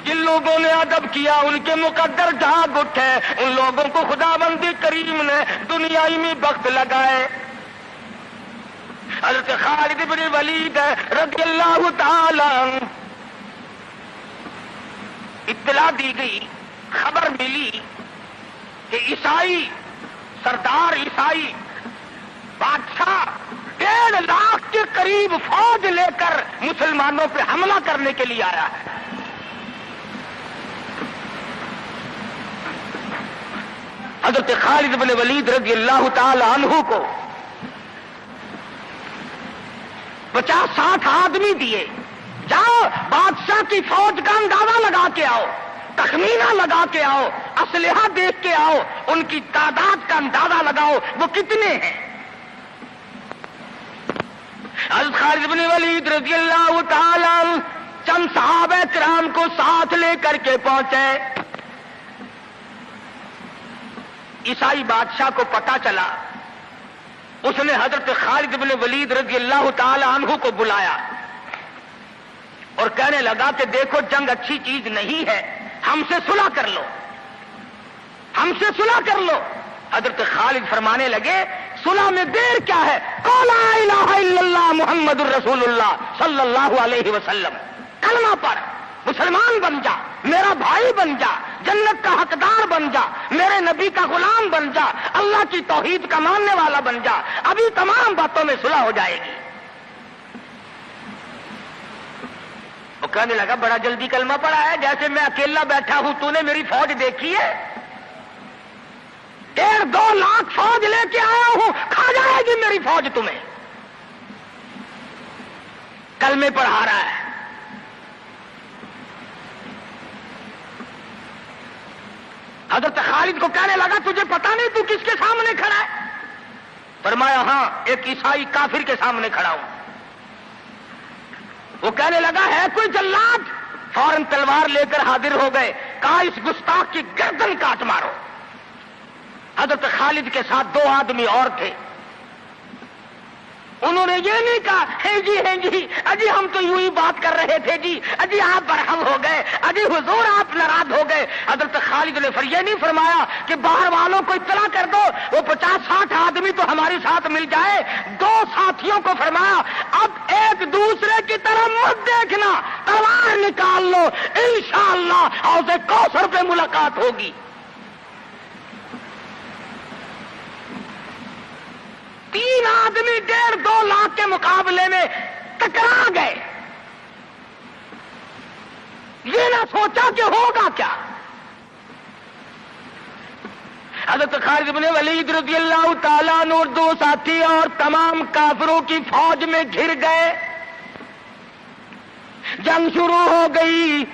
جن لوگوں نے ادب کیا ان کے مقدر جاگ اٹھے، ان لوگوں کو خداوند کریم نے دنیائی میں بخت لگائے۔ حضرت خالد بن ولید رضی اللہ تعالی عنہ اطلاع دی گئی، خبر ملی کہ عیسائی سردار عیسائی بادشاہ 1.5 لاکھ کے قریب فوج لے کر مسلمانوں پہ حملہ کرنے کے لیے آیا ہے۔ حضرت خالد بن ولید رضی اللہ تعالی عنہ کو 50-60 آدمی دیے، جاؤ بادشاہ کی فوج کا اندازہ لگا کے آؤ، تخمینہ لگا کے آؤ، اسلحہ دیکھ کے آؤ، ان کی تعداد کا اندازہ لگاؤ وہ کتنے ہیں۔ حضرت خالد بن ولید رضی اللہ تعالی عنہ چند صحابہ کرام کو ساتھ لے کر کے پہنچے۔ عیسائی بادشاہ کو پتا چلا، اس نے حضرت خالد بن ولید رضی اللہ تعالی عنہ کو بلایا اور کہنے لگا کہ دیکھو جنگ اچھی چیز نہیں ہے، ہم سے صلح کر لو، ہم سے صلح کر لو۔ حضرت خالد فرمانے لگے صلح میں دیر کیا ہے، قول لا الہ الا اللہ محمد الرسول اللہ صلی اللہ علیہ وسلم، کلمہ پڑھ، مسلمان بن جا، میرا بھائی بن جا، جنت کا حقدار بن جا، میرے نبی کا غلام بن جا، اللہ کی توحید کا ماننے والا بن جا، ابھی تمام باتوں میں صلح ہو جائے گی۔ وہ کہنے لگا بڑا جلدی کلمہ پڑھا ہے، جیسے میں اکیلا بیٹھا ہوں، تو نے میری فوج دیکھی ہے؟ 1.5-2 لاکھ فوج لے کے آیا ہوں، کھا جائے گی میری فوج تمہیں۔ کلمے پڑھا رہا ہے۔ حضرت خالد کو کہنے لگا تجھے پتا نہیں تو کس کے سامنے کھڑا ہے؟ فرمایا ہاں ایک عیسائی کافر کے سامنے کھڑا ہوں۔ وہ کہنے لگا ہے کوئی جلاد؟ فوراً تلوار لے کر حاضر ہو گئے، کہا اس گستاخ کی گردن کاٹ مارو۔ حضرت خالد کے ساتھ 2 آدمی اور تھے، انہوں نے یہ نہیں کہا ہے جی اجی ہم تو یوں ہی بات کر رہے تھے جی، اجی آپ برہم ہو گئے، اجی حضور آپ ناراض ہو گئے۔ حضرت خالد نے یہ نہیں فرمایا کہ باہر والوں کو اطلاع کر دو، وہ 50-60 آدمی تو ہمارے ساتھ مل جائے۔ 2 ساتھیوں کو فرمایا اب ایک دوسرے کی طرف مت دیکھنا، تلوار نکال لو، انشاءاللہ حوض کوثر پہ ملاقات ہوگی۔ تین آدمی 1.5-2 لاکھ کے مقابلے میں ٹکرا گئے، یہ نہ سوچا کہ ہوگا کیا۔ حضرت خالد بن ولید رضی اللہ تعالیٰ عنہ اور 2 ساتھی اور تمام کافروں کی فوج میں گھر گئے، جنگ شروع ہو گئی۔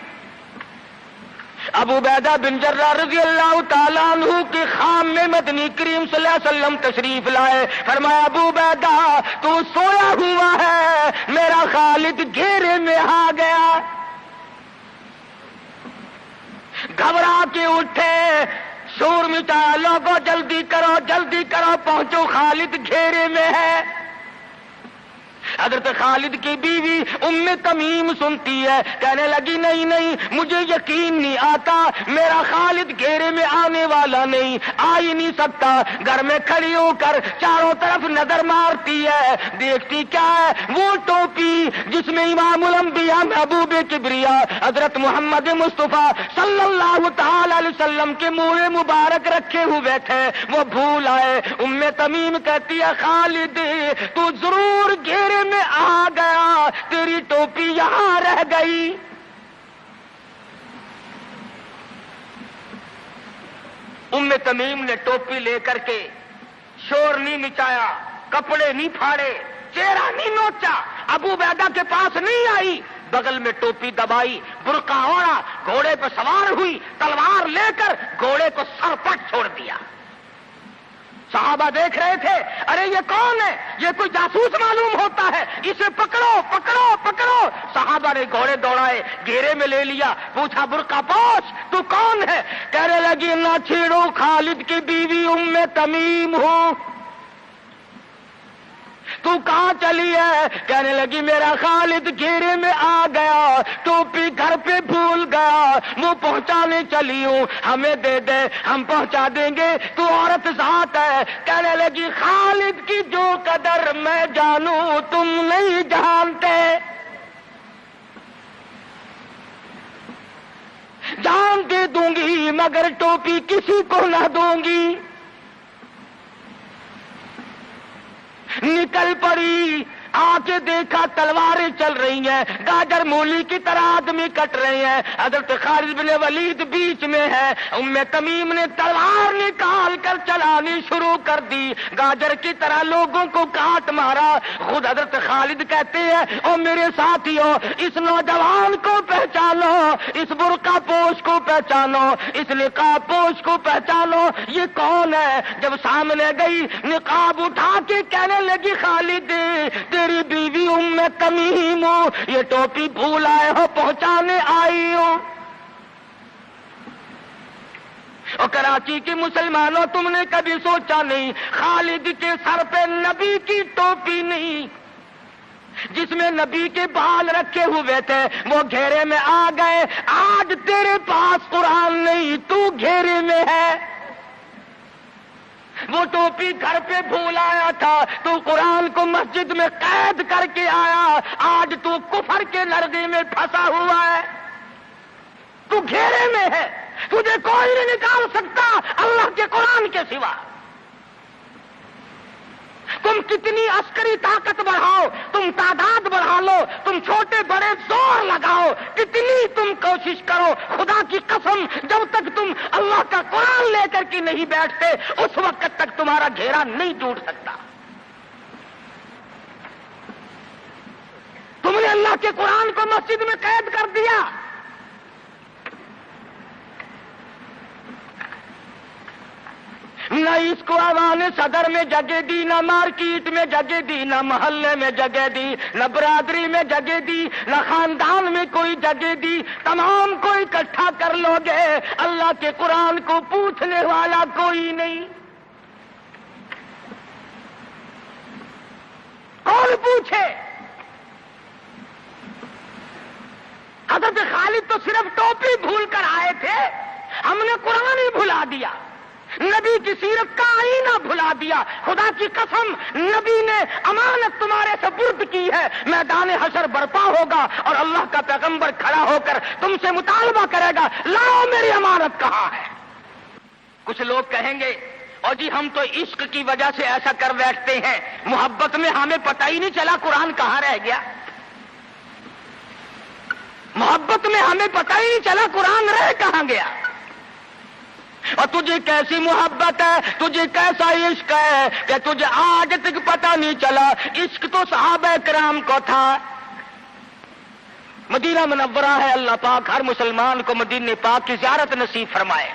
ابو عبیدہ بن جراح رضی اللہ تعالیٰ عنہ کے خام میں مدنی کریم صلی اللہ علیہ وسلم تشریف لائے، فرمایا ابو عبیدہ تو سویا ہوا ہے، میرا خالد گھیرے میں آ گیا۔ گھبرا کے اٹھے، شور مچایا، لوگوں جلدی کرو پہنچو، خالد گھیرے میں ہے۔ حضرت خالد کی بیوی ام تمیم سنتی ہے، کہنے لگی نہیں مجھے یقین نہیں آتا، میرا خالد گھیرے میں آنے والا نہیں، آ ہی نہیں سکتا۔ گھر میں کھڑی ہو کر چاروں طرف نظر مارتی ہے، دیکھتی کیا ہے؟ وہ ٹوپی جس میں امام الانبیاء محبوب کبریا حضرت محمد مصطفیٰ صلی اللہ تعالی علیہ وسلم کے منہ مبارک رکھے ہوئے تھے، وہ بھول آئے۔ ام تمیم کہتی ہے خالد تو ضرور گھیرے میں آ گیا، تیری ٹوپی یہاں رہ گئی۔ ام تمیم نے ٹوپی لے کر کے شور نہیں مچایا، کپڑے نہیں پھاڑے، چہرہ نہیں نوچا، ابو عبیدہ کے پاس نہیں آئی، بغل میں ٹوپی دبائی، برقع اوڑھا، گھوڑے پہ سوار ہوئی، تلوار لے کر گھوڑے کو سر پٹ چھوڑ دیا۔ صحابہ دیکھ رہے تھے، ارے یہ کون ہے؟ یہ کوئی جاسوس معلوم ہوتا ہے، اسے پکڑو۔ صحابہ نے گھوڑے دوڑائے، گھیرے میں لے لیا، پوچھا برقع پوش تو کون ہے؟ کہنے لگی نہ چھیڑو، خالد کی بیوی ام تمیم ہوں۔ تو کہاں چلی ہے؟ کہنے لگی میرا خالد گھیرے میں آ گیا، ٹوپی گھر پہ بھول گیا، وہ پہنچانے چلی ہوں، ہمیں دے دے ہم پہنچا دیں گے، تو عورت ذات ہے۔ کہنے لگی خالد کی جو قدر میں جانوں تم نہیں جانتے، جان دے دوں گی مگر ٹوپی کسی کو نہ دوں گی۔ نکل پڑی، آ کے دیکھا تلواریں چل رہی ہیں، گاجر مولی کی طرح آدمی کٹ رہے ہیں، حضرت خالد بن ولید بیچ میں ہے۔ ام تمیم نے تلوار نکال کر چلانی شروع کر دی، گاجر کی طرح لوگوں کو کاٹ مارا۔ خود حضرت خالد کہتے ہیں او میرے ساتھیوں، اس نوجوان کو پہچانو، اس برقع پوش کو پہچانو، اس نقاب پوش کو پہچانو، یہ کون ہے؟ جب سامنے گئی نقاب اٹھا کے کہنے لگی خالد تیری بیوی ام تمیم ہوں، یہ ٹوپی بھول آئے ہو، پہنچانے آئی ہوں۔ اور کراچی کے مسلمانوں تم نے کبھی سوچا نہیں خالد کے سر پہ نبی کی ٹوپی نہیں، جس میں نبی کے بال رکھے ہوئے تھے وہ گھیرے میں آ گئے۔ آج تیرے پاس قرآن نہیں، تو گھیرے میں ہے۔ وہ ٹوپی گھر پہ بھول آیا تھا، تو قرآن کو مسجد میں قید کر کے آیا، آج تو کفر کے لرزے میں پھنسا ہوا ہے، تو گھیرے میں ہے، تجھے کوئی نہیں نکال سکتا اللہ کے قرآن کے سوا۔ تم کتنی عسکری طاقت بڑھاؤ، تم تعداد بڑھا لو، تم چھوٹے بڑے زور لگاؤ، کتنی تم کوشش کرو، خدا کی قسم جب تک تم اللہ کا قرآن لے کر کے نہیں بیٹھتے اس وقت تک تمہارا گھیرا نہیں ٹوٹ سکتا۔ تم نے اللہ کے قرآن کو مسجد میں قید کر دیا۔ نہ اس کو عوام صدر میں جگہ دی، نہ مارکیٹ میں جگہ دی، نہ محلے میں جگہ دی، نہ برادری میں جگہ دی، نہ خاندان میں کوئی جگہ دی۔ تمام کو اکٹھا کر لو گے، اللہ کے قرآن کو پوچھنے والا کوئی نہیں۔ کون پوچھے؟ حضرت خالد تو صرف ٹوپی بھول کر آئے تھے، ہم نے قرآن ہی بھلا دیا، نبی کی سیرت کا آئینہ بھلا دیا۔ خدا کی قسم نبی نے امانت تمہارے سپرد کی ہے، میدان حشر برپا ہوگا اور اللہ کا پیغمبر کھڑا ہو کر تم سے مطالبہ کرے گا لاؤ میری امانت کہاں ہے۔ کچھ لوگ کہیں گے اور جی ہم تو عشق کی وجہ سے ایسا کر بیٹھتے ہیں، محبت میں ہمیں پتہ ہی نہیں چلا قرآن کہاں رہ گیا، محبت میں ہمیں پتہ ہی نہیں چلا قرآن رہ کہاں گیا۔ اور تجھے کیسی محبت ہے، تجھے کیسا عشق ہے کہ تجھے آج تک پتہ نہیں چلا۔ عشق تو صحابہ کرام کو تھا۔ مدینہ منورہ ہے، اللہ پاک ہر مسلمان کو مدینہ پاک کی زیارت نصیب فرمائے۔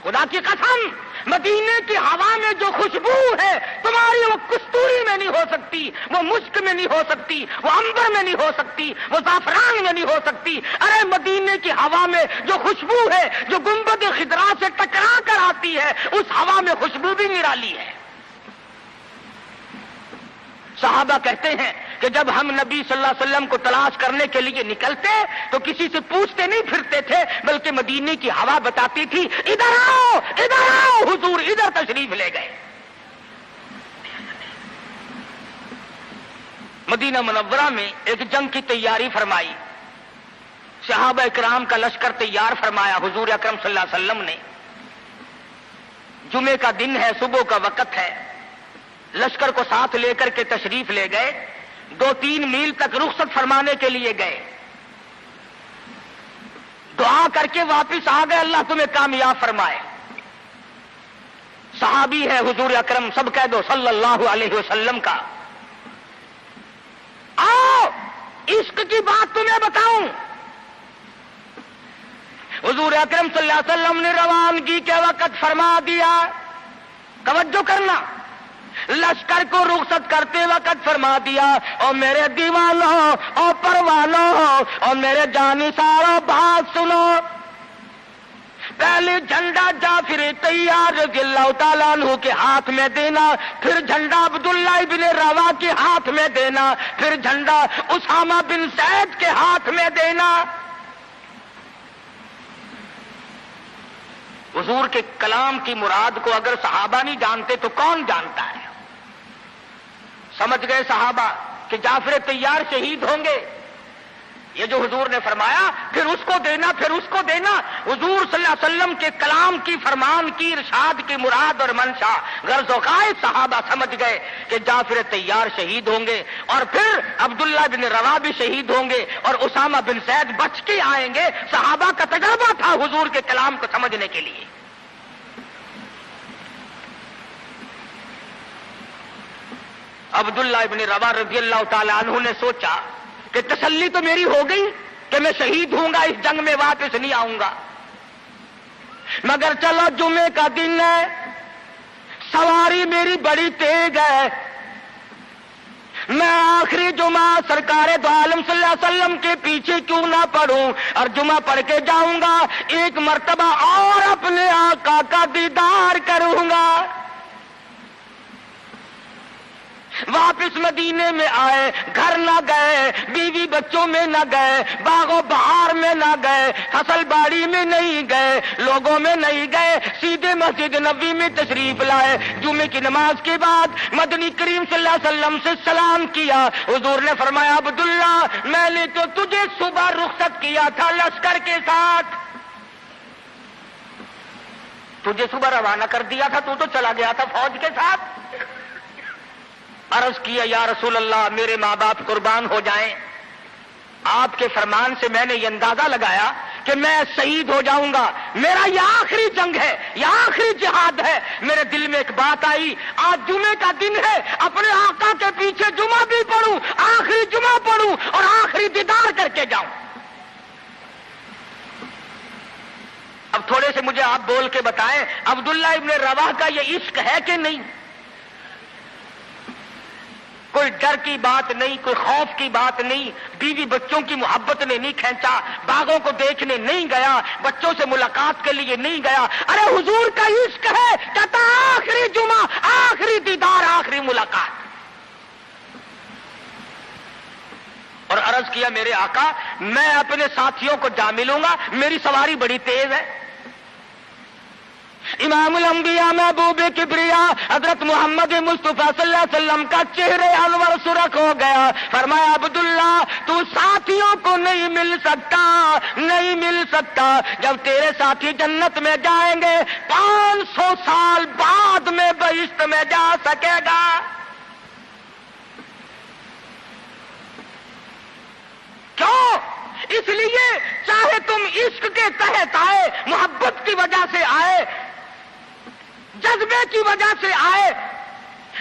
خدا کی قسم مدینے کی ہوا میں جو خوشبو ہے تمہاری وہ کستوری میں نہیں ہو سکتی، وہ مشک میں نہیں ہو سکتی، وہ عنبر میں نہیں ہو سکتی، وہ زعفران میں نہیں ہو سکتی۔ ارے مدینے کی ہوا میں جو خوشبو ہے جو گنبد خضرا سے ٹکرا کر آتی ہے اس ہوا میں خوشبو بھی نرالی ہے۔ صحابہ کہتے ہیں کہ جب ہم نبی صلی اللہ علیہ وسلم کو تلاش کرنے کے لیے نکلتے تو کسی سے پوچھتے نہیں پھرتے تھے، بلکہ مدینے کی ہوا بتاتی تھی ادھر آؤ ادھر آؤ، حضور ادھر تشریف لے گئے۔ مدینہ منورہ میں ایک جنگ کی تیاری فرمائی، صحابہ کرام کا لشکر تیار فرمایا، حضور اکرم صلی اللہ علیہ وسلم نے۔ جمعے کا دن ہے، صبح کا وقت ہے، لشکر کو ساتھ لے کر کے تشریف لے گئے، 2-3 میل تک رخصت فرمانے کے لیے گئے، دعا کر کے واپس آ گئے، اللہ تمہیں کامیاب فرمائے۔ صحابی ہے حضور اکرم، سب کہہ دو صلی اللہ علیہ وسلم کا۔ آؤ عشق کی بات تمہیں بتاؤں، حضور اکرم صلی اللہ علیہ وسلم نے روانگی کے وقت فرما دیا، توجہ کرنا، لشکر کو رخصت کرتے وقت فرما دیا، اور میرے دیوانوں اور پروانوں اور میرے جانثاروں بات سنو، پہلے جھنڈا جعفر طیار رضی اللہ تعالیٰ عنہ کے ہاتھ میں دینا، پھر جھنڈا عبداللہ ابن روا کے ہاتھ میں دینا، پھر جھنڈا اسامہ بن زید کے ہاتھ میں دینا۔ حضور کے کلام کی مراد کو اگر صحابہ نہیں جانتے تو کون جانتا ہے؟ سمجھ گئے صحابہ کہ جعفر طیار شہید ہوں گے، یہ جو حضور نے فرمایا پھر اس کو دینا، پھر اس کو دینا۔ حضور صلی اللہ علیہ وسلم کے کلام کی، فرمان کی، ارشاد کی مراد اور منشا غرض و غائب صحابہ سمجھ گئے کہ جعفر طیار شہید ہوں گے، اور پھر عبداللہ بن روا بھی شہید ہوں گے، اور اسامہ بن زید بچ کے آئیں گے۔ صحابہ کا تجربہ تھا حضور کے کلام کو سمجھنے کے لیے۔ عبداللہ ابن روا رضی اللہ تعالی عنہ نے سوچا کہ تسلی تو میری ہو گئی کہ میں شہید ہوں گا، اس جنگ میں واپس نہیں آؤں گا، مگر چلو جمعے کا دن ہے، سواری میری بڑی تیز ہے، میں آخری جمعہ سرکار دو عالم صلی اللہ علیہ وسلم کے پیچھے کیوں نہ پڑھوں اور جمعہ پڑھ کے جاؤں گا، ایک مرتبہ اور اپنے آقا کا دیدار کروں گا۔ واپس مدینے میں آئے، گھر نہ گئے، بیوی بچوں میں نہ گئے، باغ و بہار میں نہ گئے، فصل باڑی میں نہیں گئے، لوگوں میں نہیں گئے، سیدھے مسجد نبوی میں تشریف لائے۔ جمعے کی نماز کے بعد مدنی کریم صلی اللہ علیہ وسلم سے سلام کیا۔ حضور نے فرمایا عبداللہ میں نے تو تجھے صبح رخصت کیا تھا لشکر کے ساتھ، تجھے صبح روانہ کر دیا تھا، تو چلا گیا تھا فوج کے ساتھ۔ عرض کیا یا رسول اللہ میرے ماں باپ قربان ہو جائیں، آپ کے فرمان سے میں نے یہ اندازہ لگایا کہ میں شہید ہو جاؤں گا، میرا یہ آخری جنگ ہے، یہ آخری جہاد ہے۔ میرے دل میں ایک بات آئی، آج جمعے کا دن ہے، اپنے آقا کے پیچھے جمعہ بھی پڑھوں، آخری جمعہ پڑھوں اور آخری دیدار کر کے جاؤں۔ اب تھوڑے سے مجھے آپ بول کے بتائیں عبداللہ ابن رواح کا یہ عشق ہے کہ نہیں؟ کوئی ڈر کی بات نہیں، کوئی خوف کی بات نہیں، بیوی بچوں کی محبت نے نہیں کھینچا، باغوں کو دیکھنے نہیں گیا، بچوں سے ملاقات کے لیے نہیں گیا۔ ارے حضور کا عشق ہے، کہتا آخری جمعہ، آخری دیدار، آخری ملاقات۔ اور عرض کیا میرے آقا میں اپنے ساتھیوں کو جا ملوں گا، میری سواری بڑی تیز ہے۔ امام الانبیاء محبوب کبریا حضرت محمد مصطفیٰ صلی اللہ علیہ وسلم کا چہرے انور سرخ ہو گیا۔ فرمایا عبداللہ تو ساتھیوں کو نہیں مل سکتا، نہیں مل سکتا، جب تیرے ساتھی جنت میں جائیں گے 500 سال بعد میں بہشت میں جا سکے گا۔ کیوں؟ اس لیے چاہے تم عشق کے تحت آئے، محبت کی وجہ سے آئے، جذبے کی وجہ سے آئے،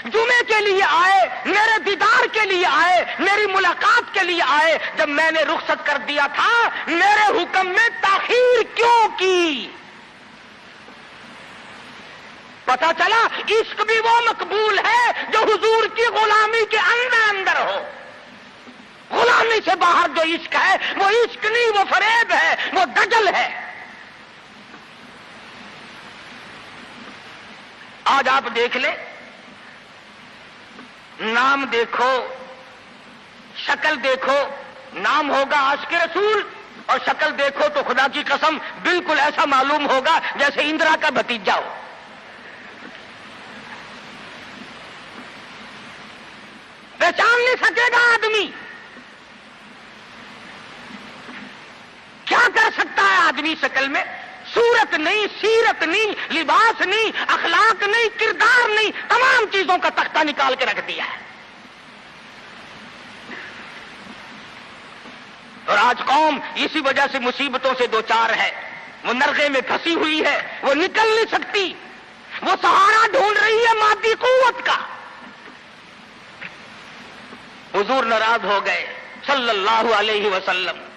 جمعے کے لیے آئے، میرے دیدار کے لیے آئے، میری ملاقات کے لیے آئے، جب میں نے رخصت کر دیا تھا میرے حکم میں تاخیر کیوں کی؟ پتہ چلا عشق بھی وہ مقبول ہے جو حضور کی غلامی کے اندر اندر ہو۔ غلامی سے باہر جو عشق ہے وہ عشق نہیں، وہ فریب ہے، وہ دجل ہے۔ آج آپ دیکھ لیں، نام دیکھو، شکل دیکھو، نام ہوگا عاشق رسول اور شکل دیکھو تو خدا کی قسم بالکل ایسا معلوم ہوگا جیسے اندرا کا بھتیجا ہو۔ پہچان نہیں سکے گا آدمی۔ کیا کر سکتا ہے آدمی شکل میں؟ صورت نہیں، سیرت نہیں، لباس نہیں، اخلاق نہیں، کردار نہیں، تمام چیزوں کا تختہ نکال کے رکھ دیا ہے۔ اور آج قوم اسی وجہ سے مصیبتوں سے دوچار ہے، وہ نرغے میں پھنسی ہوئی ہے، وہ نکل نہیں سکتی، وہ سہارا ڈھونڈ رہی ہے مادی قوت کا۔ حضور ناراض ہو گئے صلی اللہ علیہ وسلم۔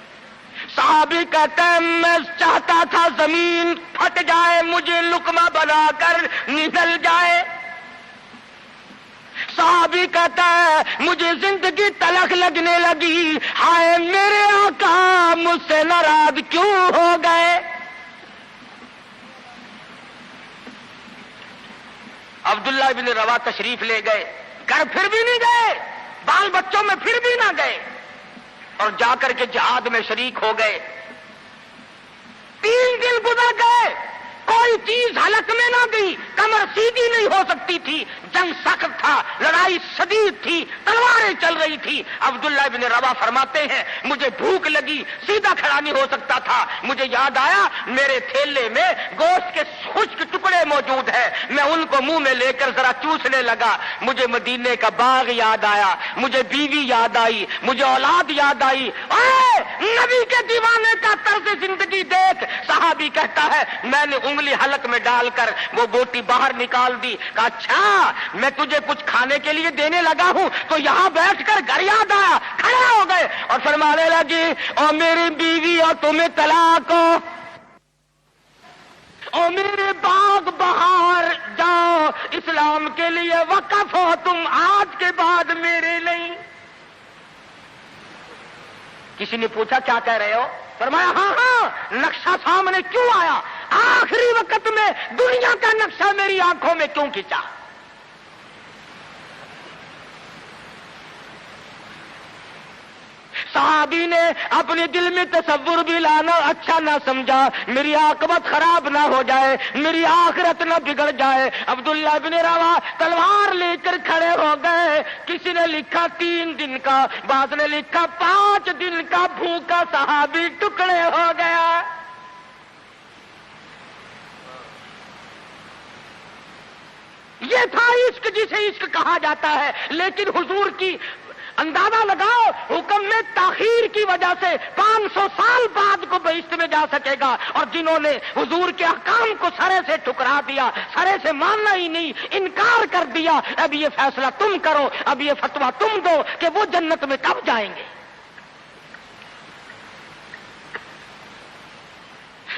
صحابی کہتے ہیں میں چاہتا تھا زمین پھٹ جائے، مجھے لقمہ بنا کر نگل جائے۔ صحابی کہتا ہے مجھے زندگی تلخ لگنے لگی، ہائے میرے آقا مجھ سے ناراض کیوں ہو گئے؟ عبداللہ بن روا تشریف لے گئے، گھر پھر بھی نہیں گئے، بال بچوں میں پھر بھی نہ گئے، اور جا کر کے جہاد میں شریک ہو گئے۔ 3 دن گزر گئے، کوئی چیز حلق میں نہ گئی، کمر سیدھی نہیں ہو سکتی تھی، جنگ سخت تھا، لڑائی شدید تھی، تلواریں چل رہی تھی۔ عبداللہ بن روا فرماتے ہیں مجھے بھوک لگی، سیدھا کھڑا نہیں ہو سکتا تھا، مجھے یاد آیا میرے تھیلے میں گوشت کے خشک ٹکڑے موجود ہیں، میں ان کو منہ میں لے کر ذرا چوسنے لگا، مجھے مدینے کا باغ یاد آیا، مجھے بیوی یاد آئی، مجھے اولاد یاد آئی۔ اے نبی کے دیوانے کا طرز زندگی دیکھ۔ صحابی کہتا ہے میں نے انگلی حلق میں ڈال کر وہ بوٹی باہر نکال دی، کہا اچھا میں تجھے کچھ کھانے کے لیے دینے لگا ہوں تو یہاں بیٹھ کر گھر یاد آیا، کھڑے ہو گئے اور فرمانے لگی اور میری بیوی اور تمہیں طلاق ہو، اور میرے باغ بہار جاؤ، اسلام کے لیے وقف ہو تم، آج کے بعد میرے نہیں۔ کسی نے پوچھا کیا کہہ رہے ہو؟ فرمایا ہاں ہاں، نقشہ سامنے کیوں آیا؟ آخری وقت میں دنیا کا نقشہ میری آنکھوں میں کیوں کھینچا؟ صحابی نے اپنے دل میں تصور بھی لانا اچھا نہ سمجھا، میری عاقبت خراب نہ ہو جائے، میری آخرت نہ بگڑ جائے۔ عبداللہ بن روا تلوار لے کر کھڑے ہو گئے۔ کسی نے لکھا 3 دن کا، بعض نے لکھا 5 دن کا بھوکا صحابی ٹکڑے ہو گیا۔ یہ تھا عشق جسے عشق کہا جاتا ہے، لیکن حضور کی اندازہ لگاؤ حکم میں تاخیر کی وجہ سے 500 سال بعد کو بہشت میں جا سکے گا، اور جنہوں نے حضور کے احکام کو سرے سے ٹھکرا دیا، سرے سے ماننا ہی نہیں، انکار کر دیا، اب یہ فیصلہ تم کرو، اب یہ فتویٰ تم دو کہ وہ جنت میں کب جائیں گے۔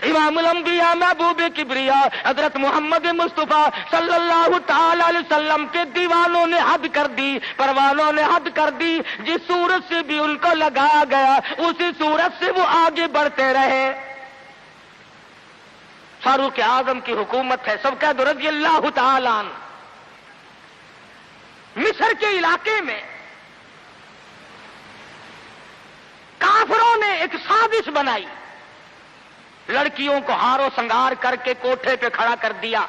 امام الانبیاء محبوب کبریا حضرت محمد مصطفیٰ صلی اللہ تعالی علیہ وسلم کے دیوانوں نے حد کر دی، پروانوں نے حد کر دی، جس صورت سے بھی ان کو لگایا گیا اسی صورت سے وہ آگے بڑھتے رہے۔ فاروق اعظم کی حکومت ہے، سب کہہ دو رضی اللہ تعالی عنہ۔ مصر کے علاقے میں کافروں نے ایک سازش بنائی، لڑکیوں کو ہار و سنگار کر کے کوٹھے پہ کھڑا کر دیا۔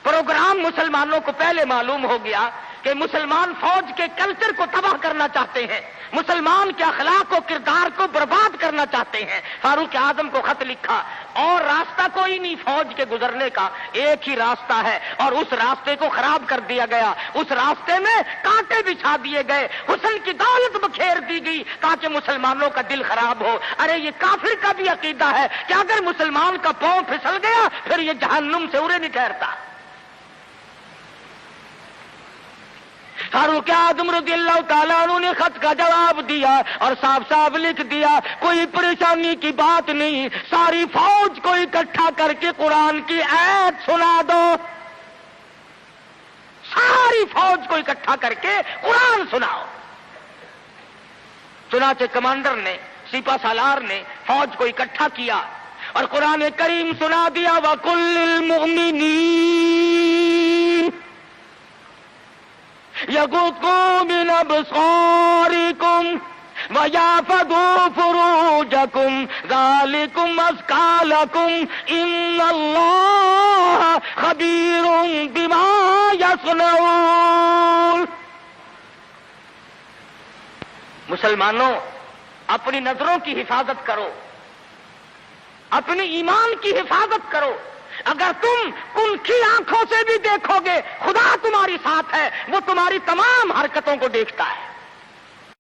پروگرام مسلمانوں کو پہلے معلوم ہو گیا کہ مسلمان فوج کے کلچر کو تباہ کرنا چاہتے ہیں، مسلمان کے اخلاق و کردار کو برباد کرنا چاہتے ہیں۔ فاروق اعظم کو خط لکھا، اور راستہ کوئی نہیں فوج کے گزرنے کا، ایک ہی راستہ ہے، اور اس راستے کو خراب کر دیا گیا، اس راستے میں کانٹے بچھا دیے گئے، حسن کی دولت بکھیر دی گئی تاکہ مسلمانوں کا دل خراب ہو۔ ارے یہ کافر کا بھی عقیدہ ہے کہ اگر مسلمان کا پاؤں پھسل گیا پھر یہ جہنم سے ارے نہیں ٹھہرتا۔ فاروق اعظم رضی اللہ تعالیٰ عنہ نے خط کا جواب دیا اور صاف صاف لکھ دیا کوئی پریشانی کی بات نہیں، ساری فوج کو اکٹھا کر کے قرآن کی آیت سنا دو، ساری فوج کو اکٹھا کر کے قرآن سناؤ۔ چنانچہ کمانڈر نے، سپہ سالار نے فوج کو اکٹھا کیا اور قرآن کریم سنا دیا، وَقُلْ لِلْمُؤْمِنِينَ يَغُضُّوا مِنْ أَبْصَارِكُمْ وَيَحْفَظُوا فُرُوجَكُمْ ذَلِكُمْ أَزْكَىٰ لَكُمْ إِنَّ اللَّهَ خَبِيرٌ بِمَا يَصْنَعُونَ۔ مسلمانوں، اپنی نظروں کی حفاظت کرو، اپنی ایمان کی حفاظت کرو۔ اگر تم کنکھی آنکھوں سے بھی دیکھو گے خدا تمہاری ساتھ ہے، وہ تمہاری تمام حرکتوں کو دیکھتا ہے۔